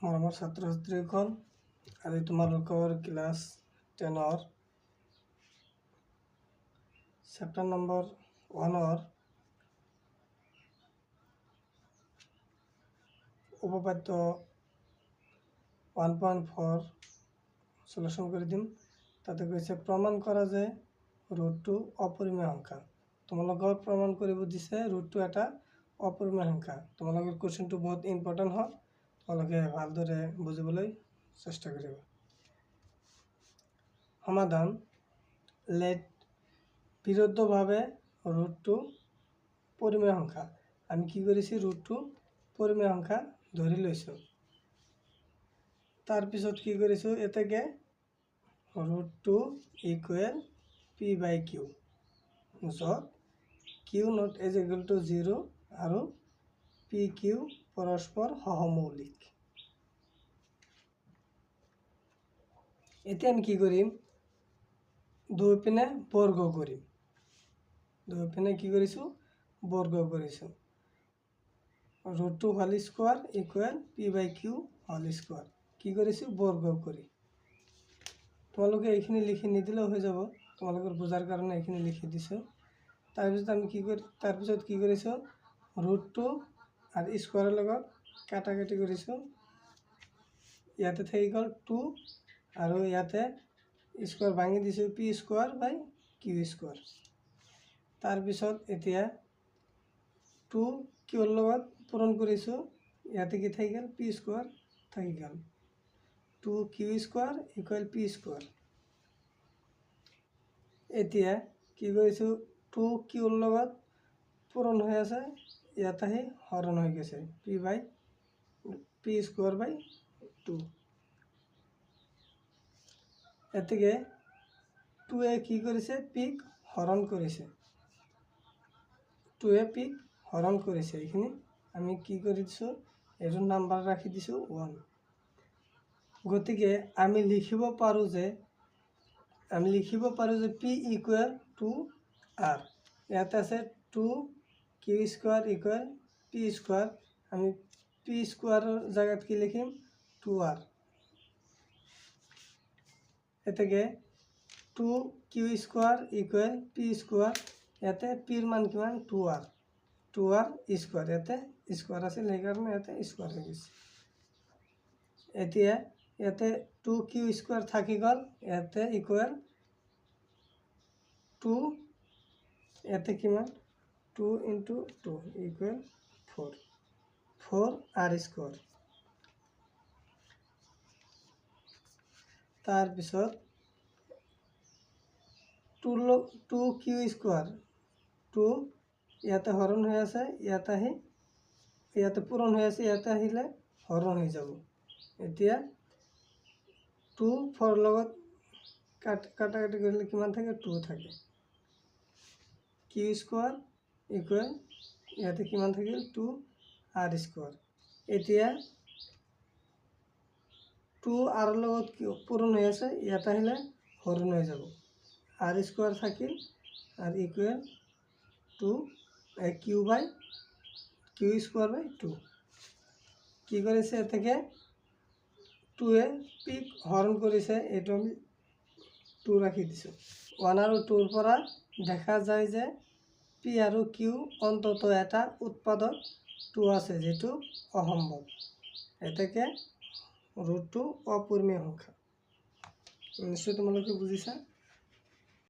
মৰমৰ ছাত্ৰ ছাত্ৰীসকল, আজি তোমালোকৰ ক্লাছ 10ৰ চেপ্টাৰ নম্বৰ 1ৰ উপপাদ্য 1.4 সলিউশন কৰে দিম। তাতে কৈছে প্ৰমাণ কৰা যে ৰুটটো অপৰিমেয় সংখ্যা। তোমালোকৰ প্ৰমাণ কৰিব দিছে ৰুটটো এটা অপৰিমেয় সংখ্যা। তোমালোকৰ কোৱেশ্যনটো বহুত ইম্পৰ্টেণ্ট হয়, তোমালোকে ভালদৰে বুজিবলৈ চেষ্টা কৰিবা। সমাধান: লেট বিৰুদ্ধভাৱে ৰুটটো পৰিমেয় সংখ্যা। আমি কি কৰিছোঁ, ৰুটটো পৰিমেয় সংখ্যা ধৰি লৈছোঁ। তাৰপিছত কি কৰিছোঁ, এতেকে ৰুটটো ইকুৱেল p/q, য'ত q not is equal to 0 আৰু pq পৰস্পৰ সহমৌলিক। এতিয়া আমি কি কৰিম, দুইপিনে বৰ্গ কৰিম। দুইপিনে কি কৰিছোঁ, বৰ্গ কৰিছোঁ। ৰুটটো whole square equal p/q whole square. কি কৰিছোঁ, বৰ্গ কৰি। তোমালোকে এইখিনি লিখি নিদিলেও হৈ যাব, তোমালোকৰ বুজাৰ কাৰণে এইখিনি লিখি দিছোঁ। তাৰপিছত কি কৰিছোঁ, ৰুটটো আৰু স্কোৱাৰৰ লগত কাটাকাটি কৰিছোঁ। ইয়াতে থাকি গ'ল 2 আৰু ইয়াতে স্কোৱাৰ ভাঙি দিছোঁ, পি স্কোৱাৰ বাই কিউ স্কোৱাৰ। তাৰপিছত এতিয়া 2 কিউৰ লগত পূৰণ কৰিছোঁ, ইয়াতে কি থাকি গ'ল, পি স্কোৱাৰ থাকি গ'ল। 2 q square equal p square. এতিয়া কি কৰিছোঁ, 2 কিউৰ লগত পূৰণ হৈ আছে, ইয়াত আহি হৰণ হৈ গৈছে, পি স্কোৱাৰ বাই 2। এতেকে 2-এ কি কৰিছে, পিক হৰণ কৰিছে। 2-এ পিক হৰণ কৰিছে। এইখিনি আমি কি কৰি দিছোঁ, এইটো নাম্বাৰ ৰাখি দিছোঁ 1। গতিকে আমি লিখিব পাৰোঁ যে p ইকুৱেল টু r। ইয়াত আছে 2 q square equal p square. আমি পি স্কোৱাৰৰ জায়গাত কি লিখিম, 2r। এতেকে 2 q square equal p square. ইয়াতে পিৰ মান কিমান, 2r স্কোৱাৰ। ইয়াতে স্কোৱাৰ আছিল, সেইকাৰণে ইয়াতে স্কোৱাৰ হৈ গৈছে। এতিয়া ইয়াতে 2 কিউ স্কোৱাৰ থাকি গ'ল, ইয়াতে ইকুৱেল 2, ইয়াতে কিমান, 2 × 2 ইকুৱেল 4r স্কোৱাৰ। তাৰপিছত 2 কিউ স্কোৱাৰ, 2 ইয়াতে হৰণ হৈ আছে, ইয়াতে পূৰণ হৈ আছে, ইয়াতে আহিলে হৰণ হৈ যাব। এতিয়া 2 4 লগত কাটাকাটি কৰিলে কিমান থাকে, 2 থাকে। কিউ স্কোৱাৰ ইকুৱেল ইয়াতে কিমান থাকিল, 2r স্কোৱাৰ। এতিয়া 2 r লগত পূৰণ হৈ আছে, ইয়াত আহিলে হৰণ হৈ যাব, r স্কোৱাৰ থাকিল আৰু ইকুৱেল 2 কিউ স্কোৱাৰ বাই 2। কি কৰিছে, এতেকে 2-এ পিক হৰণ কৰিছে, এইটো আমি 2 ৰাখি দিছোঁ। 1 আৰু 2-ৰ পৰা দেখা যায় যে পি আৰু কিউ অন্ততঃ এটা উৎপাদক 2 আছে, যেটো অসম্ভৱ। এতেকে ৰুটটো অপৰিমেয় সংখ্যা। নিশ্চয় তোমালোকে বুজিছা।